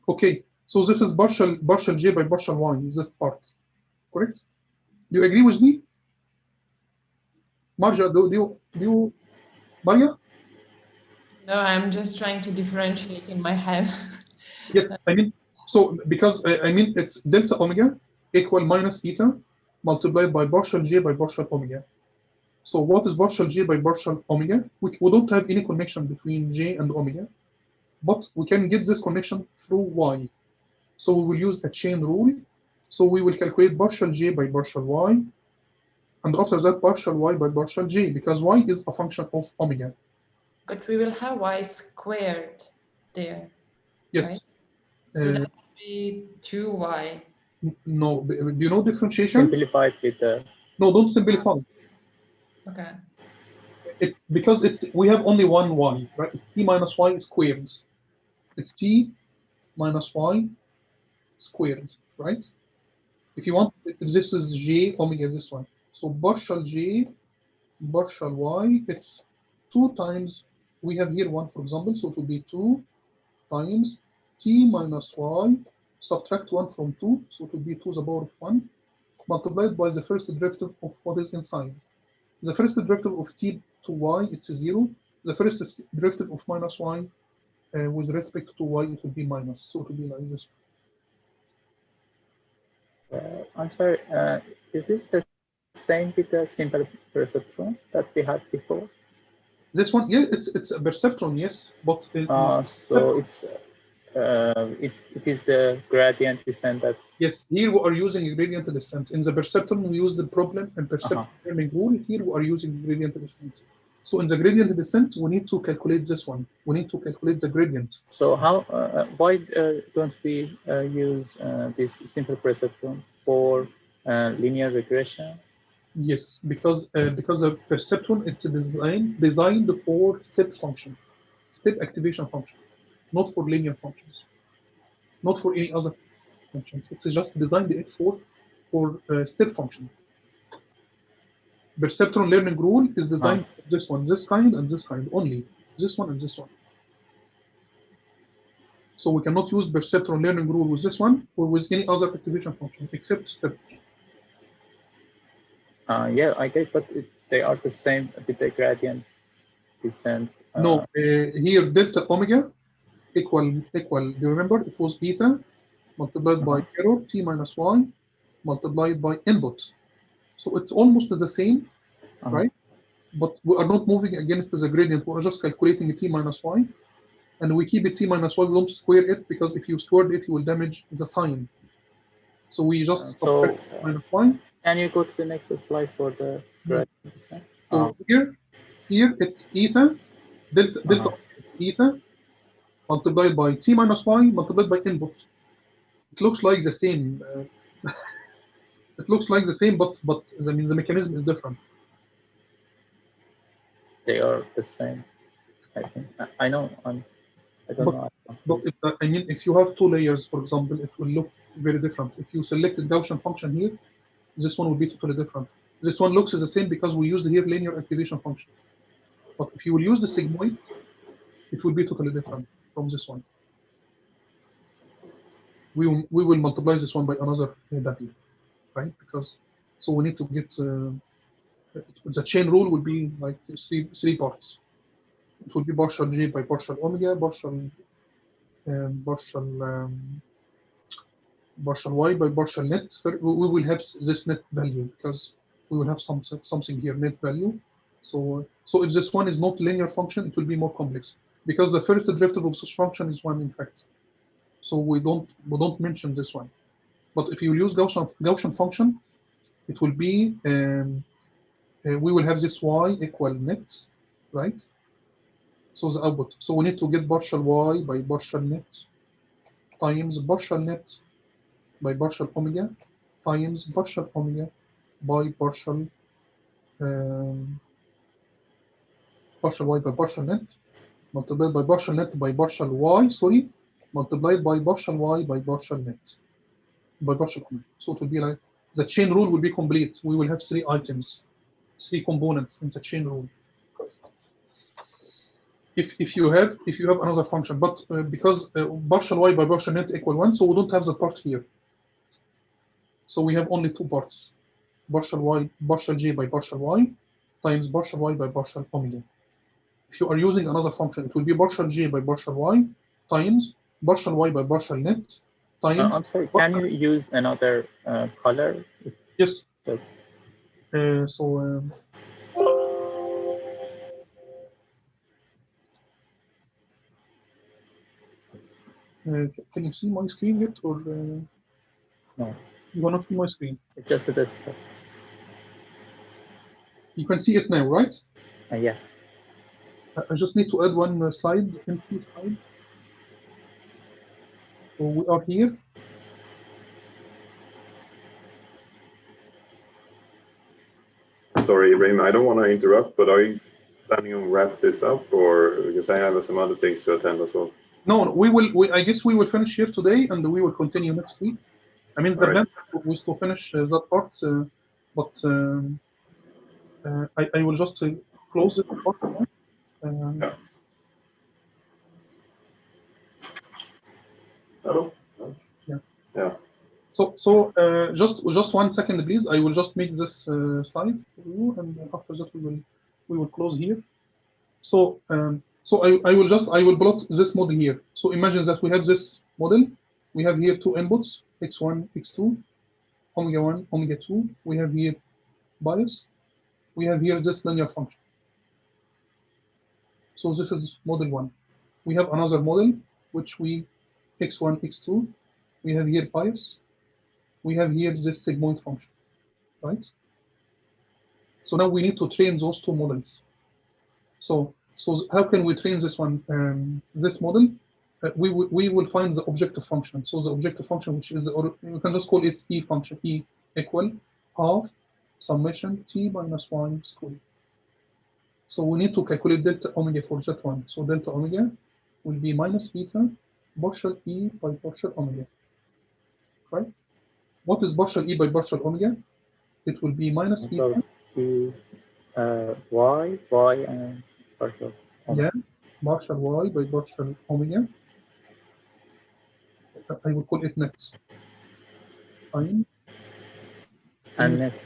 S2: Okay, so this is partial j by partial y, this part. Correct? Do you agree with me? Marja, do you, Maria?
S4: No, I'm just trying to differentiate in my head.
S2: Yes, I mean, so because I mean it's delta omega equal minus eta multiplied by partial j by partial omega. So what is partial j by partial omega? We don't have any connection between j and omega, but we can get this connection through y. So we will use a chain rule. So we will calculate partial j by partial y, and after that partial y by partial j, because y is a function of omega.
S4: But we will have y squared there.
S2: Yes.
S4: Right? So that would be 2y.
S2: No, do you know differentiation?
S3: Simplify it with the.
S2: No, don't simplify.
S4: Okay.
S2: Because we have only one y, right? T minus y squared. It's t minus y squared, right? If you want, this is j omega, this one. So partial j, partial y, it's 2 times, we have here 1, for example, so it will be 2 times t minus y, subtract 1 from 2, so it will be 2 to the power of 1, multiplied by the first derivative of what is inside. The first derivative of t to y, it's 0. The first derivative of minus y, with respect to y, it will be minus, so it will be like this.
S3: I'm sorry, is this the same with the simple perceptron that we had before?
S2: This one, yes, it's a perceptron, yes, but
S3: so it is the gradient descent that.
S2: Yes, here we are using gradient descent. In the perceptron, we use the problem and perceptron learning rule. Here we are using gradient descent. So in the gradient descent, we need to calculate this one. We need to calculate the gradient.
S3: So how? Why don't we use this simple perceptron for linear regression?
S2: Yes, because the perceptron, it's designed for step function, step activation function, not for linear functions, not for any other. functions. It's just designed it for step function. Perceptron learning rule is designed for this one, this kind, and this kind only. This one and this one. So we cannot use perceptron learning rule with this one or with any other activation function except step.
S3: Yeah, I get, but they are the same with the gradient descent.
S2: No, here delta omega equal. Do you remember? It was eta multiplied by error t minus y multiplied by input. So it's almost the same, right? But we are not moving against the gradient. We are just calculating t minus y, and we keep it t minus y. We don't square it because if you square it, you will damage the sign. So we just subtract minus y.
S3: Can you go to the next slide for the gradient descent?
S2: So here it's eta delta eta multiplied by t minus y multiplied by input. It looks like the same. It looks like the same, but I mean the mechanism is different.
S3: They are the same, I think. I know. I don't know.
S2: But I mean, if you have two layers, for example, it will look very different. If you select the Gaussian function here, this one will be totally different. This one looks the same because we used here linear activation function. But if you will use the sigmoid, it will be totally different from this one. We will multiply this one by another W, right? Because so we need to get the chain rule will be like three parts. It will be partial J by partial omega, partial Y by partial net. We will have this net value because we will have something here, net value. So if this one is not linear function, it will be more complex because the first derivative of such function is 1 in fact. So we don't mention this one. But if you use Gaussian function, it will be we will have this y equal net, right? So the output. So we need to get partial y by partial net times partial net by partial omega times partial omega by partial y by partial net multiplied by partial net by partial y, sorry, multiplied by partial y by partial net by partial omega. So it will be like the chain rule will be complete. We will have 3 items, 3 components in the chain rule. If you have another function, but because partial y by partial net equal 1, so we don't have the part here. So we have only 2 parts: partial y, partial j by partial y times partial y by partial omega. If you are using another function, it will be partial j by partial y times partial y by partial net times.
S3: I'm sorry. Can you use another color?
S2: Yes.
S3: Yes.
S2: Can you see my screen yet, or
S3: no?
S2: You cannot see my screen.
S3: It's just a desktop.
S2: You can see it now, right?
S3: Yeah.
S2: I just need to add one slide, empty slide. So we are here.
S5: Sorry, Ibrahim, I don't want to interrupt, but are you planning on wrap this up, or because I have some other things to attend as well?
S2: No, we will. I guess we will finish here today, and we will continue next week. I mean, the plan was to finish that part, but I will just close it.
S5: Yeah. Hello. Yeah.
S2: So just 1 second, please. I will just make this slide for you, and after that we will close here. So I will plot this model here. So imagine that we have this model. We have here 2 inputs, x1, x2, omega 1, omega 2. We have here bias. We have here this linear function. So this is model 1. We have another model which we x1, x2. We have here bias. We have here this sigmoid function, right? So now we need to train those 2 models. So how can we train this one? This model, we will find the objective function. So the objective function, which is you can just call it E function. E equal half summation t minus 1 squared. So we need to calculate delta omega for that one. So delta omega will be minus beta partial E by partial omega. right? What is partial E by partial omega? It will be minus E.
S3: So the y and partial omega.
S2: Yeah, partial Y by partial omega. I will call it net. Fine.
S3: And net.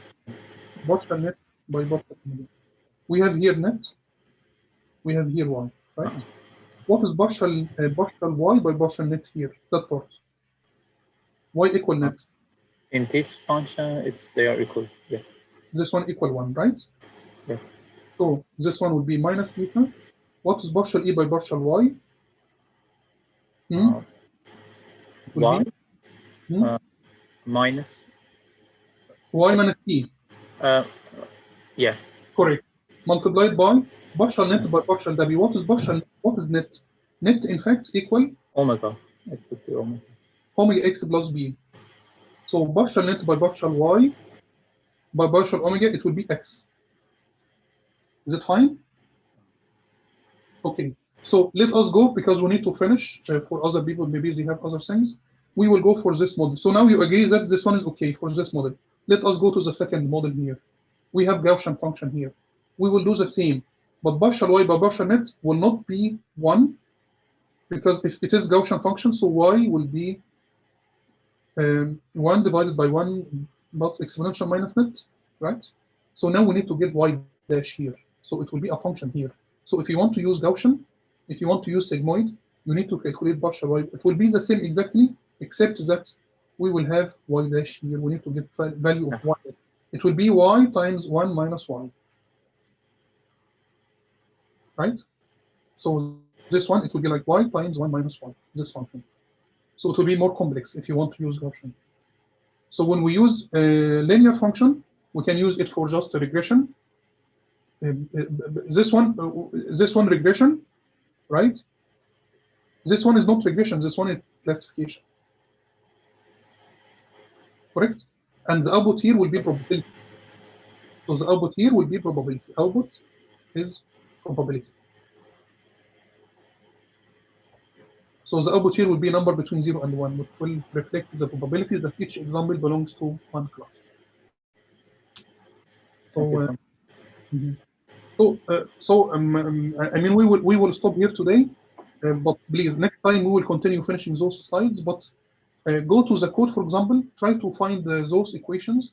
S2: Partial net by partial omega. We have here net. We have here Y, right? What is partial Y by partial net here? That part. Y equal net.
S3: In this function, they are equal. Yeah.
S2: This one equal 1, right?
S3: Yeah.
S2: So this one will be minus beta. What is partial E by partial Y?
S3: Y
S2: be,
S3: minus
S2: Y minus E.
S3: Yeah.
S2: Correct. Multiplied by partial net by partial W. What is partial? What is net? Net, in fact, equal
S3: Omega. It would be omega.
S2: Omega X plus B. So partial net by partial Y by partial omega, it will be X. Is it fine? Okay. So let us go, because we need to finish. For other people, maybe they have other things. We will go for this model. So now you agree that this one is okay for this model. Let us go to the second model here. We have Gaussian function here. We will do the same, but partial Y by partial net will not be 1, because if it is Gaussian function, so Y will be 1 divided by 1 plus exponential minus net, right? So now we need to get Y dash here. So it will be a function here. So if you want to use Gaussian, if you want to use sigmoid, you need to calculate partial Y. It will be the same exactly, except that we will have Y dash here. We need to get value of Y. It will be Y times 1 minus Y. Right? So this one, it will be like Y times 1 minus Y, this function. So it will be more complex if you want to use Gaussian. So when we use a linear function, we can use it for just a regression. This one regression, right? This one is not regression, this one is classification. Correct? And the output here will be probability. So the output here will be probability. Output is probability. So the output here will be a number between 0 and 1, which will reflect the probability that each example belongs to one class. So, I mean, we will stop here today, but please, next time we will continue finishing those slides. But go to the code, for example, try to find those equations,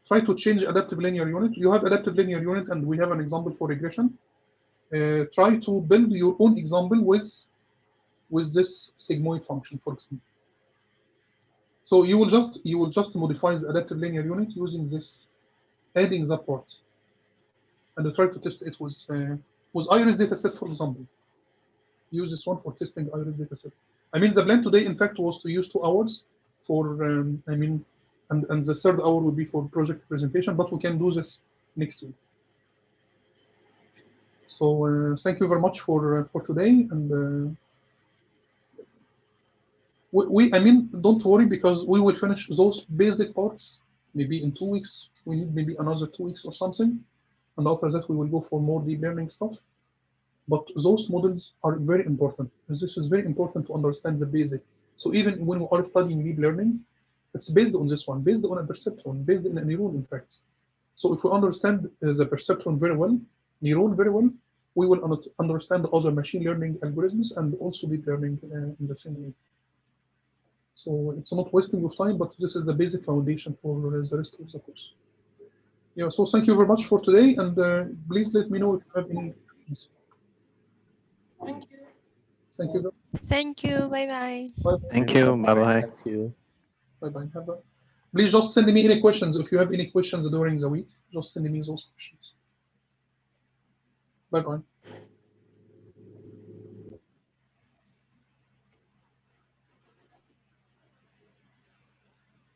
S2: try to change adaptive linear unit. You have adaptive linear unit, and we have an example for regression. Try to build your own example with this sigmoid function, for example. So you will just modify the adaptive linear unit using this, adding that part, and try to test it with Iris dataset, for example. Use this one for testing Iris dataset. I mean, the plan today, in fact, was to use 2 hours for, I mean, and the third hour would be for project presentation, but we can do this next week. So thank you very much for today, and I mean, don't worry, because we will finish those basic parts maybe in 2 weeks. We need maybe another 2 weeks or something, and after that we will go for more deep learning stuff. But those models are very important. This is very important to understand the basic. So even when we are studying deep learning, it's based on this one, based on a perceptron, based on a neuron, in fact. So if we understand the perceptron very well, neuron very well, we will understand the other machine learning algorithms and also deep learning in the same way. So it's not wasting of time, but this is the basic foundation for the rest of the course. Yeah, so thank you very much for today, and please let me know if you have any questions.
S4: Thank you.
S2: Thank you.
S1: Thank you. Bye-bye.
S6: Thank you. Bye-bye.
S3: Thank you.
S2: Bye-bye. Please just send me any questions. If you have any questions during the week, just send me those questions. Bye-bye.